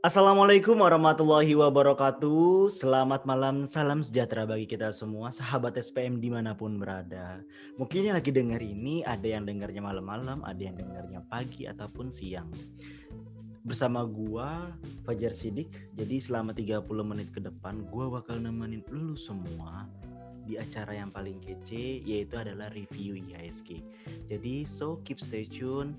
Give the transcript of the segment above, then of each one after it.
Assalamualaikum warahmatullahi wabarakatuh. Selamat malam, salam sejahtera bagi kita semua, sahabat SPM dimanapun berada. Mungkin yang lagi denger ini ada yang dengarnya malam-malam, ada yang dengarnya pagi ataupun siang. Bersama gua Fajar Sidik. Jadi selama 30 menit ke depan gua bakal nemenin lu semua di acara yang paling kece, yaitu adalah review IHSG. Jadi keep stay tune,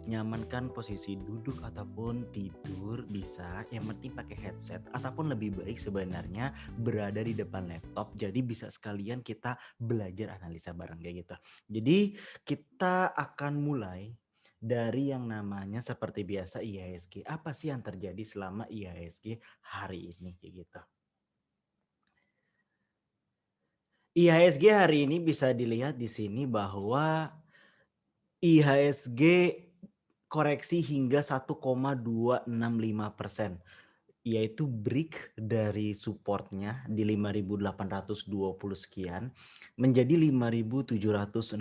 nyamankan posisi duduk ataupun tidur bisa, yang penting pakai headset ataupun lebih baik sebenarnya berada di depan laptop, jadi bisa sekalian kita belajar analisa bareng kayak gitu. Jadi kita akan mulai dari yang namanya seperti biasa IHSG. Apa sih yang terjadi selama IHSG hari ini kayak gitu. IHSG hari ini bisa dilihat di sini bahwa IHSG koreksi hingga 1,265%, yaitu break dari supportnya di 5.820 sekian menjadi 5.760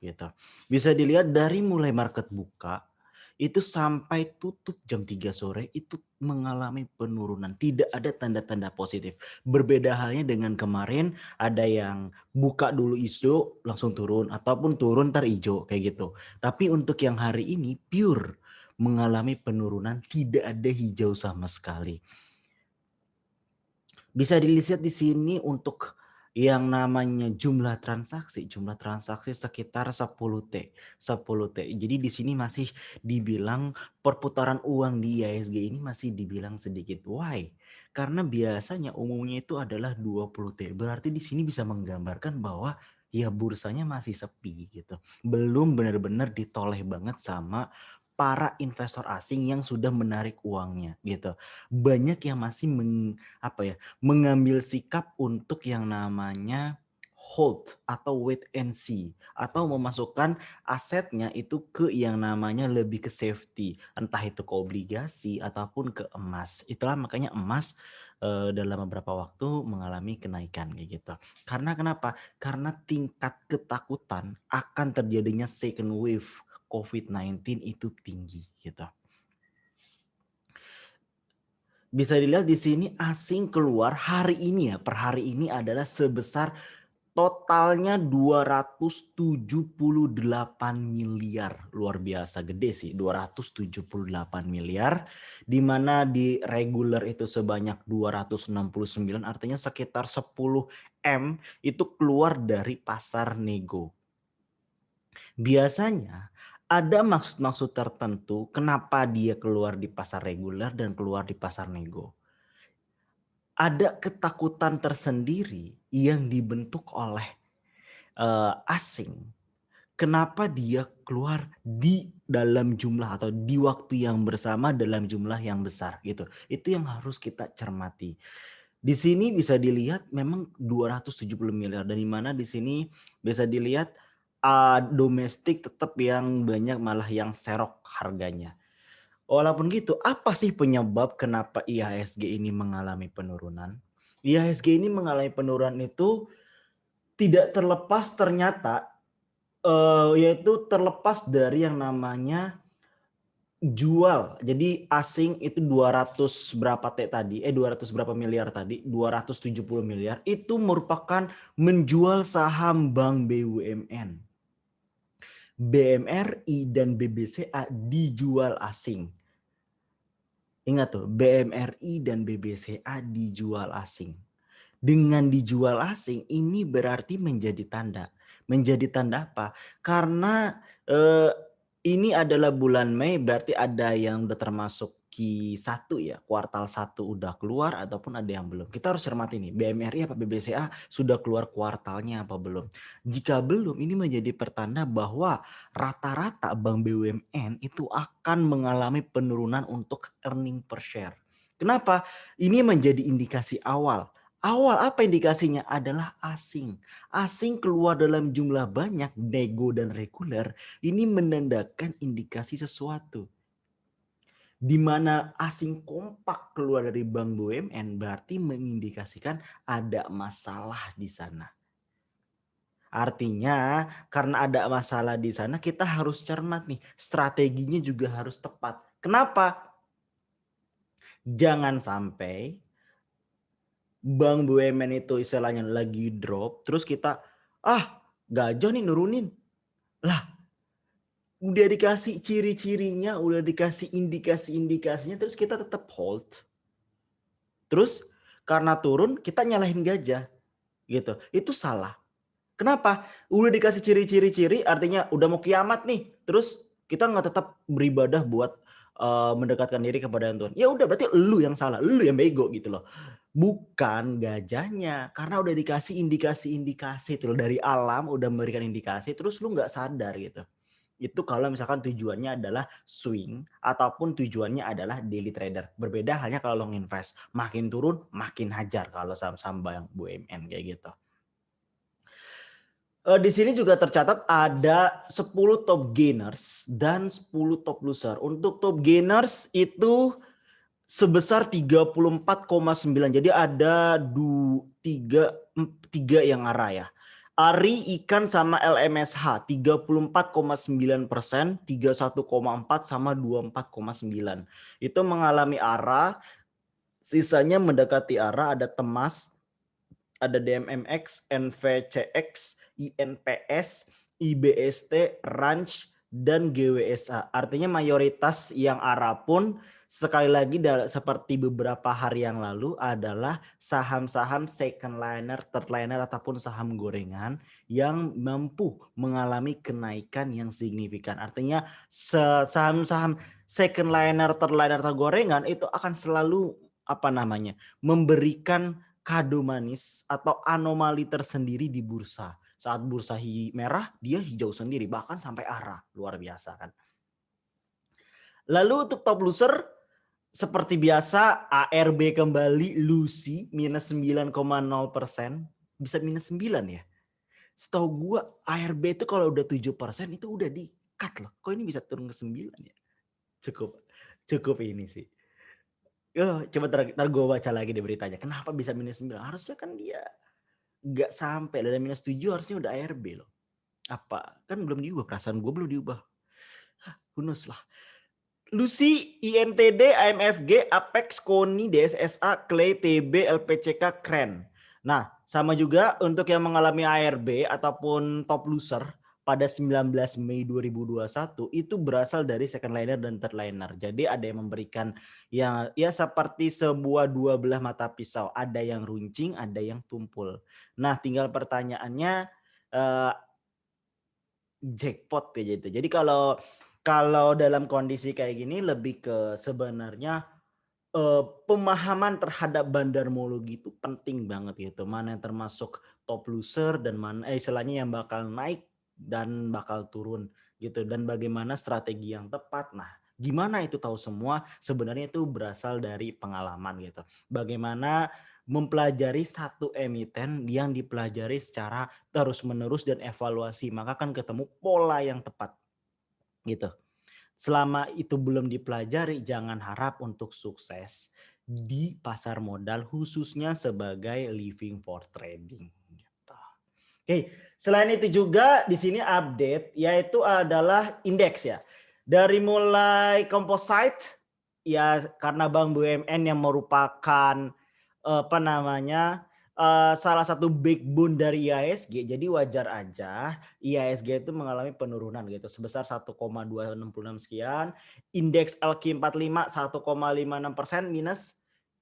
gitu. Bisa dilihat dari mulai market buka itu sampai tutup jam 3 sore itu mengalami penurunan, tidak ada tanda-tanda positif. Berbeda halnya dengan kemarin, ada yang buka dulu hijau langsung turun ataupun turun ntar hijau kayak gitu. Tapi untuk yang hari ini pure mengalami penurunan, tidak ada hijau sama sekali. Bisa dilihat di sini untuk yang namanya jumlah transaksi sekitar 10T. Jadi di sini masih dibilang perputaran uang di IHSG ini masih dibilang sedikit. Why? Karena biasanya umumnya itu adalah 20T. Berarti di sini bisa menggambarkan bahwa ya bursanya masih sepi gitu. Belum benar-benar ditoleh banget sama para investor asing yang sudah menarik uangnya gitu. Banyak yang masih mengambil sikap untuk yang namanya hold atau wait and see, atau memasukkan asetnya itu ke yang namanya lebih ke safety, entah itu ke obligasi ataupun ke emas. Itulah makanya emas dalam beberapa waktu mengalami kenaikan kayak gitu. Karena kenapa? Karena tingkat ketakutan akan terjadinya second wave COVID-19 itu tinggi gitu. Bisa dilihat di sini asing keluar hari ini ya, per hari ini adalah sebesar totalnya 278 miliar. Luar biasa gede sih, 278 miliar. Di mana di reguler itu sebanyak 269, artinya sekitar 10 M itu keluar dari pasar nego. Biasanya ada maksud-maksud tertentu kenapa dia keluar di pasar reguler dan keluar di pasar nego. Ada ketakutan tersendiri yang dibentuk oleh asing. Kenapa dia keluar di dalam jumlah atau di waktu yang bersama dalam jumlah yang besar gitu. Itu yang harus kita cermati. Di sini bisa dilihat memang 270 miliar, dari mana di sini bisa dilihat domestik tetap yang banyak malah yang serok harganya. Walaupun gitu, apa sih penyebab kenapa IHSG ini mengalami penurunan? IHSG ini mengalami penurunan itu tidak terlepas ternyata, yaitu terlepas dari yang namanya jual. Jadi asing itu 200 berapa T tadi, 200 berapa miliar tadi, 270 miliar itu merupakan menjual saham Bank BUMN. BMRI dan BBCA dijual asing. Ingat tuh, BMRI dan BBCA dijual asing. Dengan dijual asing ini berarti menjadi tanda. Menjadi tanda apa? Karena ini adalah bulan Mei, berarti ada yang udah termasuk Q1 ya, kuartal 1 udah keluar ataupun ada yang belum. Kita harus cermati nih, BMRI apa BBCA sudah keluar kuartalnya apa belum. Jika belum, ini menjadi pertanda bahwa rata-rata bank BUMN itu akan mengalami penurunan untuk earning per share. Kenapa? Ini menjadi indikasi awal. Awal apa indikasinya? Adalah asing. Asing keluar dalam jumlah banyak, nego dan reguler, ini menandakan indikasi sesuatu. Di mana asing kompak keluar dari bank BUMN berarti mengindikasikan ada masalah di sana. Artinya karena ada masalah di sana kita harus cermat nih, strateginya juga harus tepat. Kenapa? Jangan sampai bank BUMN itu istilahnya lagi drop, terus kita, gajah nih nurunin. Lah, udah dikasih ciri-cirinya, udah dikasih indikasi-indikasinya, terus kita tetap hold. Terus karena turun kita nyalahin gajah gitu. Itu salah. Kenapa? Udah dikasih ciri-ciri artinya udah mau kiamat nih. Terus kita nggak tetap beribadah buat mendekatkan diri kepada Tuhan. Ya udah berarti lu yang salah, lu yang bego gitu loh. Bukan gajahnya, karena udah dikasih indikasi-indikasi tuh dari alam, udah memberikan indikasi, terus lu nggak sadar gitu. Itu kalau misalkan tujuannya adalah swing ataupun tujuannya adalah daily trader. Berbeda halnya kalau lo nginvest. Makin turun, makin hajar kalau saham-saham bank BUMN kayak gitu. Di sini juga tercatat ada 10 top gainers dan 10 top loser. Untuk top gainers itu sebesar 34,9. Jadi ada tiga yang arah ya. ARI, ikan sama LMSH 34,9%, 31,4 sama 24,9. Itu mengalami arah, sisanya mendekati arah, ada Temas, ada DMMX, NVCX, INPS, IBST, Ranch, dan GWSA. Artinya mayoritas yang arah pun sekali lagi seperti beberapa hari yang lalu adalah saham-saham second liner, third liner ataupun saham gorengan yang mampu mengalami kenaikan yang signifikan. Artinya saham-saham second liner, third liner atau gorengan itu akan selalu memberikan kado manis atau anomali tersendiri di bursa. Saat bursa merah, dia hijau sendiri, bahkan sampai arah. Luar biasa kan. Lalu untuk top loser, seperti biasa ARB kembali, Lucy minus 9,0%. Bisa minus 9 ya. Setahu gue ARB itu kalau udah 7% itu udah di-cut loh. Kok ini bisa turun ke 9 ya? Cukup ini sih. Coba ntar gue baca lagi deh beritanya. Kenapa bisa minus 9? Harusnya kan dia nggak sampai dari minus 7, harusnya udah ARB loh. Apa? Kan belum diubah, perasaan gue belum diubah. Hunus lah. Lucy, INTD, AMFG, Apex, KONI, DSSA, Clay, TB, LPCK, Kren. Nah, sama juga untuk yang mengalami ARB ataupun top loser pada 19 Mei 2021 itu berasal dari second liner dan third liner. Jadi ada yang memberikan ya seperti sebuah dua belah mata pisau. Ada yang runcing, ada yang tumpul. Nah, tinggal pertanyaannya jackpot kayak gitu. Jadi kalau dalam kondisi kayak gini lebih ke sebenarnya pemahaman terhadap bandarmologi itu penting banget gitu. Mana yang termasuk top loser dan mana istilahnya yang bakal naik dan bakal turun gitu, dan bagaimana strategi yang tepat. Nah, gimana itu tahu semua? Sebenarnya itu berasal dari pengalaman gitu. Bagaimana mempelajari satu emiten yang dipelajari secara terus-menerus dan evaluasi, maka kan ketemu pola yang tepat gitu. Selama itu belum dipelajari, jangan harap untuk sukses di pasar modal, khususnya sebagai living for trading. Gitu. Oke, selain itu juga di sini update, yaitu adalah indeks ya. Dari mulai composite, ya karena Bank BUMN yang merupakan salah satu backbone dari IHSG, jadi wajar aja IHSG itu mengalami penurunan gitu sebesar 1,266 sekian. Indeks LQ45 1,56% minus.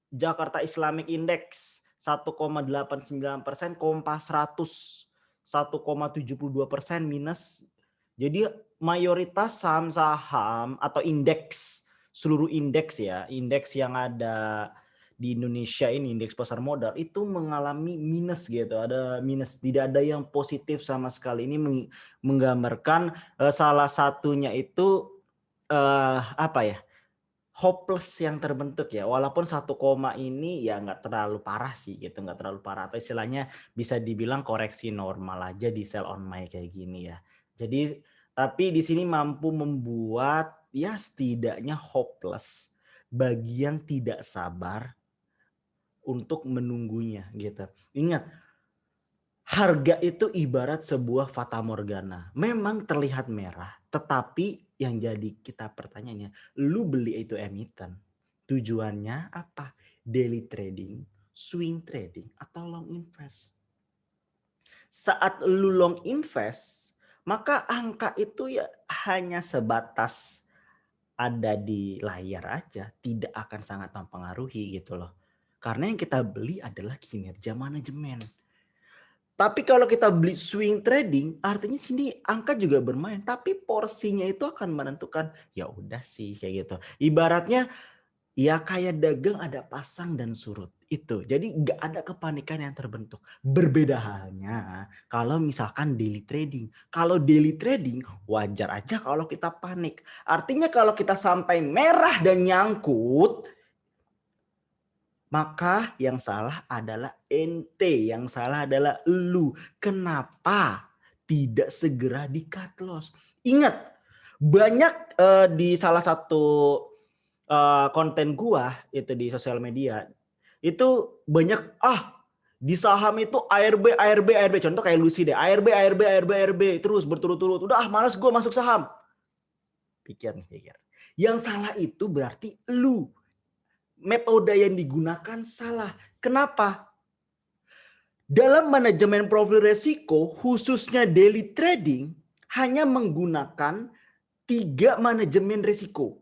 Jakarta Islamic Index 1,89%, Kompas 100 1,72% minus. Jadi mayoritas saham-saham atau indeks, seluruh indeks ya, indeks yang ada di Indonesia ini, indeks pasar modal itu mengalami minus gitu, ada minus, tidak ada yang positif sama sekali. Ini menggambarkan salah satunya itu hopeless yang terbentuk ya, walaupun 1 koma ini ya nggak terlalu parah sih gitu, nggak terlalu parah, atau istilahnya bisa dibilang koreksi normal aja di sell on my kayak gini ya. Jadi tapi di sini mampu membuat ya setidaknya hopeless bagi yang tidak sabar untuk menunggunya gitu. Ingat, harga itu ibarat sebuah fata morgana. Memang terlihat merah, tetapi yang jadi kita pertanyaannya, lu beli itu emiten, Tujuannya apa? Daily trading, swing trading, atau long invest. Saat lu long invest, maka angka itu ya hanya sebatas ada di layar aja, tidak akan sangat mempengaruhi gitu loh. Karena yang kita beli adalah kinerja manajemen. Tapi kalau kita beli swing trading, artinya sini angka juga bermain, tapi porsinya itu akan menentukan. Ya udah sih kayak gitu. Ibaratnya ya kayak dagang ada pasang dan surut. Itu. Jadi nggak ada kepanikan yang terbentuk. Berbeda halnya kalau misalkan daily trading. Kalau daily trading wajar aja kalau kita panik. Artinya kalau kita sampai merah dan nyangkut, maka yang salah adalah ente, yang salah adalah lu. Kenapa tidak segera di cut loss? Ingat, banyak di salah satu konten gua itu di sosial media itu banyak di saham itu ARB ARB ARB, contoh kayak Lucy deh, ARB ARB ARB ARB terus berturut-turut, udah malas gua masuk saham. Pikir nih, pikir. Yang salah itu berarti lu, metode yang digunakan salah. Kenapa? Dalam manajemen profil resiko, khususnya daily trading, hanya menggunakan 3 manajemen risiko.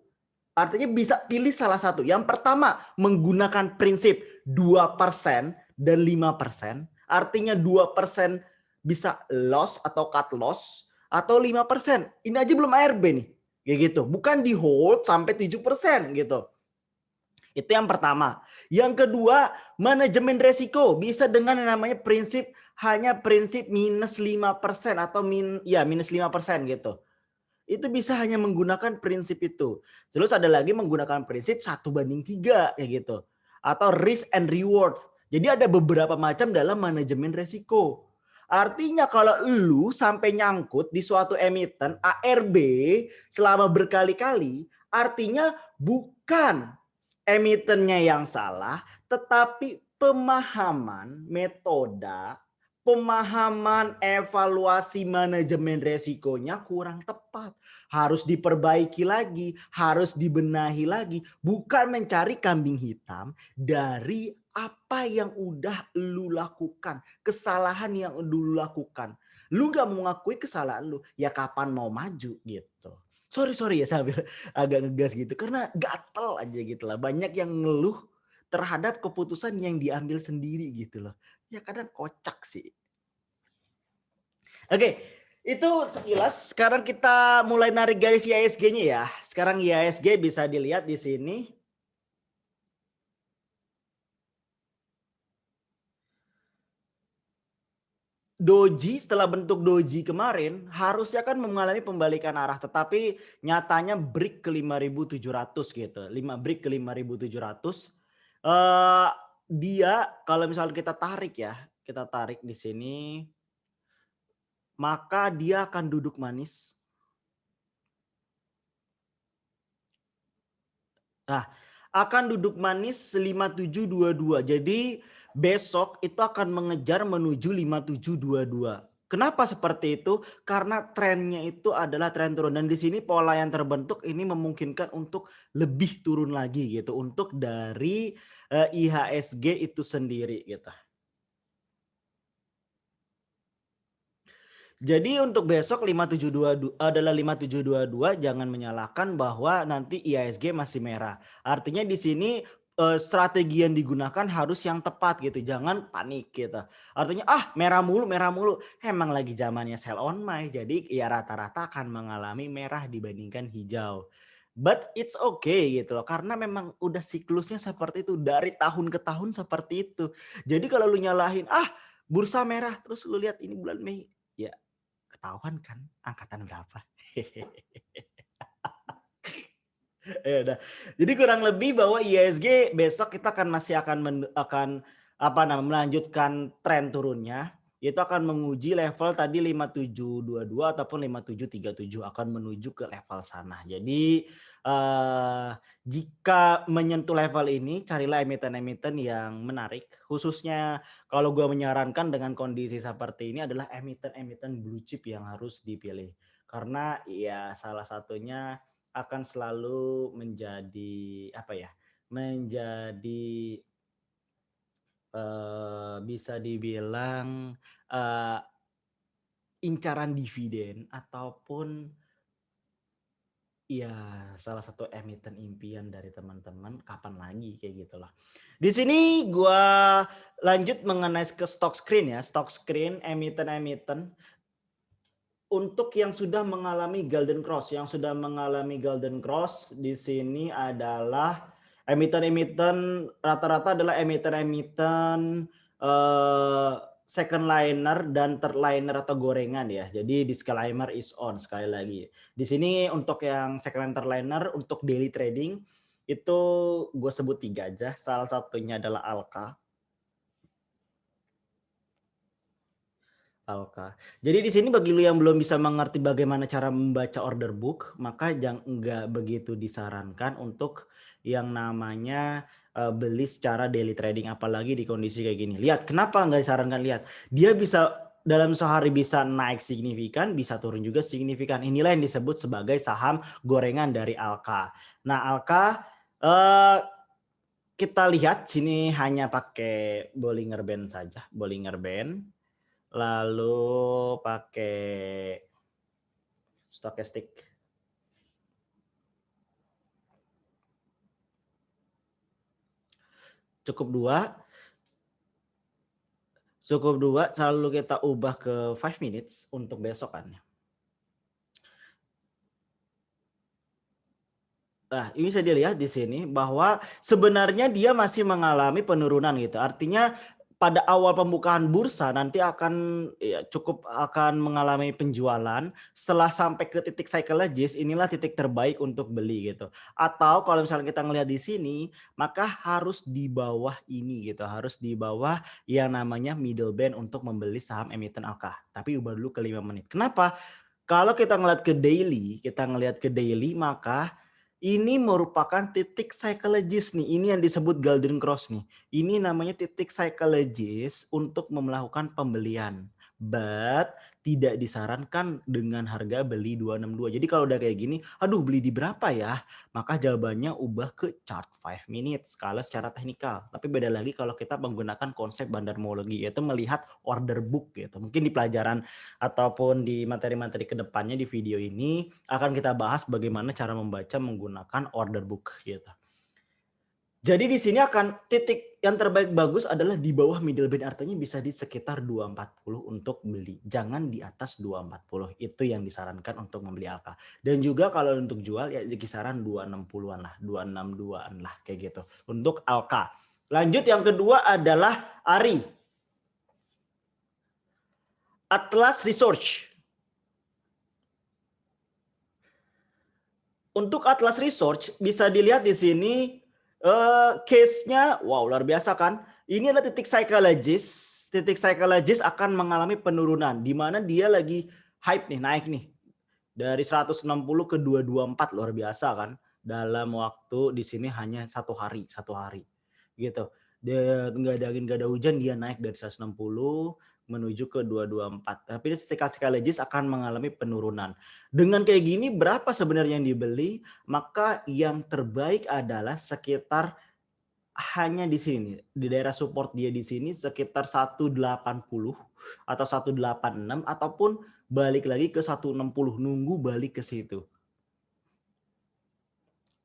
Artinya bisa pilih salah satu. Yang pertama, menggunakan prinsip 2% dan 5%. Artinya 2% bisa loss atau cut loss, atau 5%. Ini aja belum ARB nih. Kayak gitu. Bukan di hold sampai 7% gitu. Itu yang pertama. Yang kedua, manajemen resiko. Bisa dengan yang namanya prinsip, hanya prinsip minus 5% atau minus 5% gitu. Itu bisa hanya menggunakan prinsip itu. Terus ada lagi menggunakan prinsip 1:3 kayak gitu. Atau risk and reward. Jadi ada beberapa macam dalam manajemen resiko. Artinya kalau lu sampai nyangkut di suatu emiten ARB selama berkali-kali, artinya bukan emitennya yang salah, tetapi pemahaman metode, pemahaman evaluasi manajemen resikonya kurang tepat. Harus diperbaiki lagi, harus dibenahi lagi. Bukan mencari kambing hitam dari apa yang udah lu lakukan. Kesalahan yang lu lakukan. Lu gak mau mengakui kesalahan lu, ya kapan mau maju gitu. Sorry ya sambil agak ngegas gitu. Karena gatel aja gitu lah. Banyak yang ngeluh terhadap keputusan yang diambil sendiri gitu loh. Ya kadang kocak sih. Oke, itu sekilas. Sekarang kita mulai narik garis IHSG-nya ya. Sekarang IHSG bisa dilihat di sini. Doji setelah bentuk doji kemarin harusnya kan mengalami pembalikan arah, tetapi nyatanya break ke 5.700 gitu. 5 break ke 5.700. Dia kalau misalnya kita tarik ya, kita tarik di sini, maka dia akan duduk manis. Nah, akan duduk manis 5722. Jadi besok itu akan mengejar menuju 5722. Kenapa seperti itu? Karena trennya itu adalah tren turun, dan di sini pola yang terbentuk ini memungkinkan untuk lebih turun lagi gitu untuk dari IHSG itu sendiri gitu. Jadi untuk besok 5722 adalah 5722, jangan menyalahkan bahwa nanti IHSG masih merah. Artinya di sini strategi yang digunakan harus yang tepat gitu. Jangan panik gitu. Artinya merah mulu, merah mulu. Emang lagi zamannya sell on my. Jadi ya rata-rata akan mengalami merah dibandingkan hijau. But it's okay gitu loh. Karena memang udah siklusnya seperti itu. Dari tahun ke tahun seperti itu. Jadi kalau lu nyalahin bursa merah, terus lu lihat ini bulan Mei. Ya ketahuan kan angkatan berapa. Ya udah. Jadi kurang lebih bahwa IHSG besok kita akan melanjutkan tren turunnya. Itu akan menguji level tadi 5722 ataupun 5737, akan menuju ke level sana. Jadi jika menyentuh level ini, carilah emiten-emiten yang menarik. Khususnya kalau gue menyarankan dengan kondisi seperti ini adalah emiten-emiten blue chip yang harus dipilih. Karena ya salah satunya akan selalu menjadi menjadi bisa dibilang incaran dividen ataupun ya salah satu emiten impian dari teman-teman kapan lagi kayak gitulah. Di sini gua lanjut mengenai ke stock screen ya, stock screen emiten-emiten untuk yang sudah mengalami golden cross, di sini adalah emiten-emiten rata-rata adalah emiten-emiten second liner dan third liner atau gorengan ya. Jadi disclaimer is on sekali lagi. Di sini untuk yang second liner, third liner untuk daily trading itu gue sebut 3 aja. Salah satunya adalah Alka. Jadi di sini bagi lu yang belum bisa mengerti bagaimana cara membaca order book, maka enggak begitu disarankan untuk yang namanya beli secara daily trading, apalagi di kondisi kayak gini. Lihat, kenapa enggak disarankan? Lihat, dia bisa dalam sehari bisa naik signifikan, bisa turun juga signifikan. Inilah yang disebut sebagai saham gorengan dari Alka. Nah, Alka kita lihat sini hanya pakai Bollinger Band saja, Bollinger Band. Lalu pakai stokastik. Cukup 2, selalu kita ubah ke 5 minutes untuk besokannya. Nah, ini bisa dilihat di sini bahwa sebenarnya dia masih mengalami penurunan gitu. Artinya pada awal pembukaan bursa nanti akan cukup akan mengalami penjualan. Setelah sampai ke titik psychologist, inilah titik terbaik untuk beli gitu. Atau kalau misalnya kita ngelihat di sini, maka harus di bawah ini gitu. Harus di bawah yang namanya middle band untuk membeli saham emiten Alka. Tapi ubah dulu ke 5 menit. Kenapa? Kalau kita ngelihat ke daily, maka ini merupakan titik psikologis nih. Ini yang disebut golden cross nih. Ini namanya titik psikologis untuk melakukan pembelian. But tidak disarankan dengan harga beli 262. Jadi kalau udah kayak gini, aduh beli di berapa ya? Maka jawabannya ubah ke chart 5 minutes kalau secara teknikal. Tapi beda lagi kalau kita menggunakan konsep bandarmologi, yaitu melihat order book gitu. Mungkin di pelajaran ataupun di materi-materi kedepannya di video ini akan kita bahas bagaimana cara membaca menggunakan order book gitu. Jadi di sini akan titik yang terbaik bagus adalah di bawah middle band, artinya bisa di sekitar 240 untuk beli. Jangan di atas 240. Itu yang disarankan untuk membeli Alka. Dan juga kalau untuk jual ya di kisaran 260-an lah, 262-an lah kayak gitu. Untuk Alka. Lanjut yang kedua adalah ARI. Atlas Research. Untuk Atlas Research bisa dilihat di sini case-nya wow luar biasa kan. Ini adalah titik psikologis. Titik psikologis akan mengalami penurunan di mana dia lagi hype nih, naik nih. Dari 160 ke 224 luar biasa kan. Dalam waktu di sini hanya satu hari gitu. Dia nggak ada angin nggak ada hujan, dia naik dari 160 menuju ke 224. Tapi psikologis akan mengalami penurunan. Dengan kayak gini berapa sebenarnya yang dibeli? Maka yang terbaik adalah sekitar hanya di sini, di daerah support dia di sini sekitar 180 atau 186 ataupun balik lagi ke 160, nunggu balik ke situ.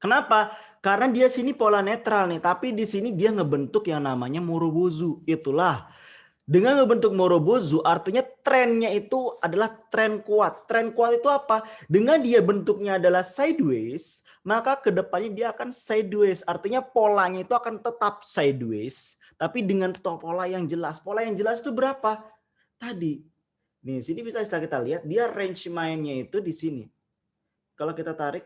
Kenapa? Karena dia sini pola netral nih, tapi di sini dia ngebentuk yang namanya Morobozu. Itulah. Dengan ngebentuk Morobozu artinya trennya itu adalah tren kuat. Tren kuat itu apa? Dengan dia bentuknya adalah sideways, maka kedepannya dia akan sideways. Artinya polanya itu akan tetap sideways, tapi dengan pola yang jelas. Pola yang jelas itu berapa? Tadi. Nih, sini bisa kita lihat dia range mainnya itu di sini. Kalau kita tarik,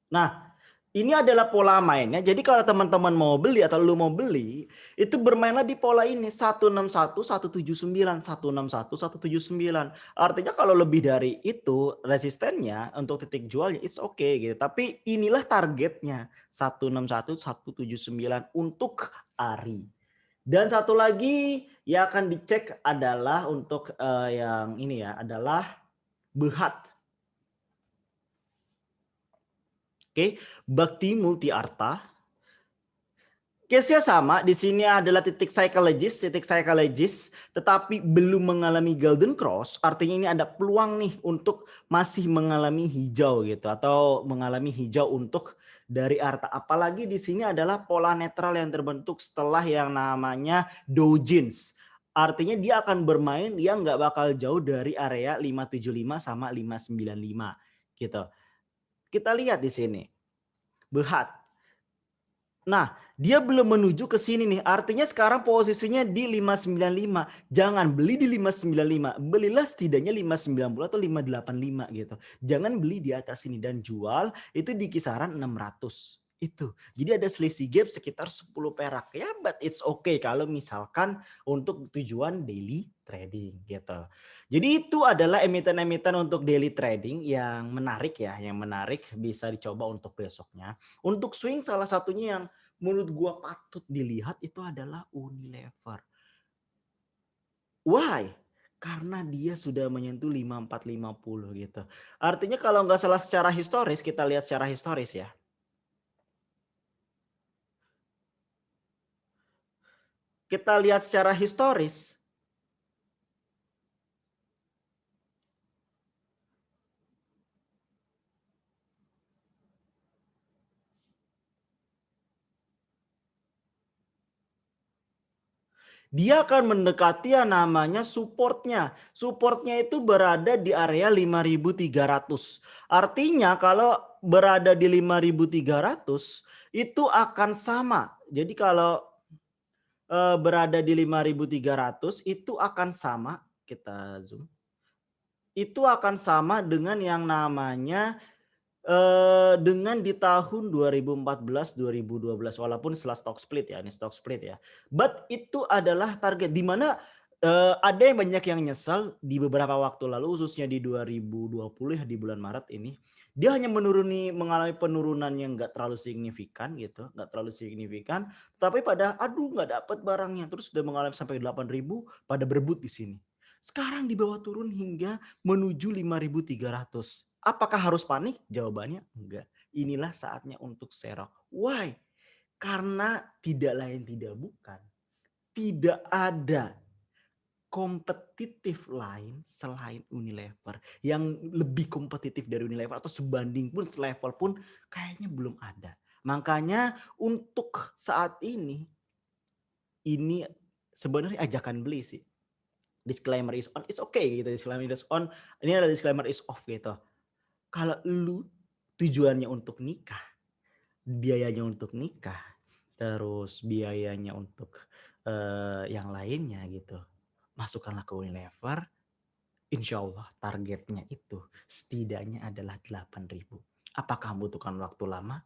Nah, ini adalah pola mainnya. Jadi kalau teman-teman mau beli atau lu mau beli, itu bermainlah di pola ini 161, 179, 161, 179. Artinya kalau lebih dari itu resistennya untuk titik jualnya it's okay gitu. Tapi inilah targetnya 161, 179 untuk ARI. Dan satu lagi yang akan dicek adalah untuk yang ini ya adalah Behat. Oke, Bakti Multi Arta. Case-nya sama, di sini adalah titik psikologis, tetapi belum mengalami golden cross, artinya ini ada peluang nih untuk masih mengalami hijau gitu, atau mengalami hijau untuk dari Arta. Apalagi di sini adalah pola netral yang terbentuk setelah yang namanya doujins. Artinya dia akan bermain yang nggak bakal jauh dari area 575 sama 595 gitu. Kita lihat di sini. Behat. Nah, dia belum menuju ke sini nih. Artinya sekarang posisinya di 595. Jangan beli di 595. Belilah setidaknya 590 atau 585 gitu. Jangan beli di atas ini dan jual itu di kisaran 600. Itu. Jadi ada selisih gap sekitar 10 perak. Ya, but it's okay kalau misalkan untuk tujuan daily trading gitu. Jadi itu adalah emiten-emiten untuk daily trading yang menarik ya, yang menarik bisa dicoba untuk besoknya. Untuk swing salah satunya yang menurut gua patut dilihat itu adalah Unilever. Why? Karena dia sudah menyentuh 5450 gitu. Artinya kalau nggak salah secara historis, kita lihat secara historis ya. Kita lihat secara historis. Dia akan mendekati yang namanya supportnya. Supportnya itu berada di area 5.300. Artinya kalau berada di 5.300 itu akan sama. Jadi kalau berada di 5.300 itu akan sama. Kita zoom. Itu akan sama dengan yang namanya dengan di tahun 2014-2012 walaupun setelah stock split ya, ini stock split ya. But itu adalah target di mana ada yang banyak yang nyesal di beberapa waktu lalu khususnya di 2020 ya, di bulan Maret ini. Dia hanya mengalami penurunan yang enggak terlalu signifikan gitu, enggak terlalu signifikan, tapi pada aduh enggak dapat barangnya terus sudah mengalami sampai 8.000 pada berebut di sini. Sekarang di bawah turun hingga menuju 5.300. Apakah harus panik? Jawabannya enggak. Inilah saatnya untuk serok. Why? Karena tidak lain tidak bukan. Tidak ada kompetitif lain selain Unilever. Yang lebih kompetitif dari Unilever atau sebanding pun selevel pun kayaknya belum ada. Makanya untuk saat ini sebenarnya ajakan beli sih. Disclaimer is on, it's okay gitu. Disclaimer is on, ini adalah disclaimer is off gitu. Kalau lu tujuannya untuk nikah, biayanya untuk nikah, terus biayanya untuk yang lainnya gitu, masukkanlah ke Unilever. Insya Allah targetnya itu setidaknya adalah 8.000. Apakah membutuhkan waktu lama?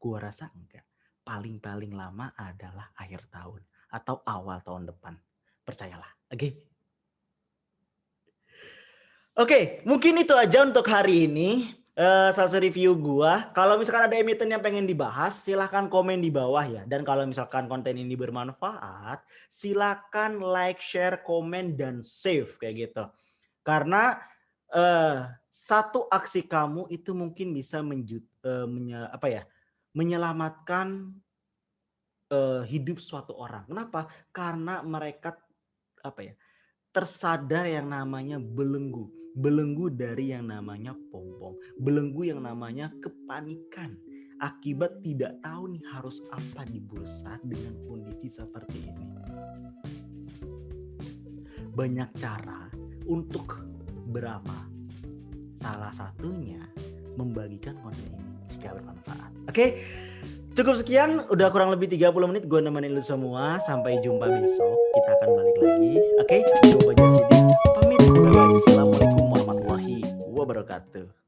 Gua rasa enggak. Paling-paling lama adalah akhir tahun atau awal tahun depan. Percayalah, oke? Oke, mungkin itu aja untuk hari ini. Salah satu review gua. Kalau misalkan ada emiten yang pengen dibahas, silahkan komen di bawah ya. Dan kalau misalkan konten ini bermanfaat, silahkan like, share, komen, dan save kayak gitu. Karena satu aksi kamu itu mungkin bisa menyelamatkan hidup suatu orang. Kenapa? Karena mereka tersadar yang namanya belenggu. Belenggu dari yang namanya pompong. Belenggu yang namanya kepanikan. Akibat tidak tahu nih harus apa di bursa dengan kondisi seperti ini. Banyak cara untuk berapa. Salah satunya membagikan konten ini jika bermanfaat. Oke. Cukup sekian, udah kurang lebih 30 menit gue nemenin lu semua. Sampai jumpa besok, kita akan balik lagi. Oke, gue Baja Sidik, pamit. Bye-bye. Assalamualaikum warahmatullahi wabarakatuh.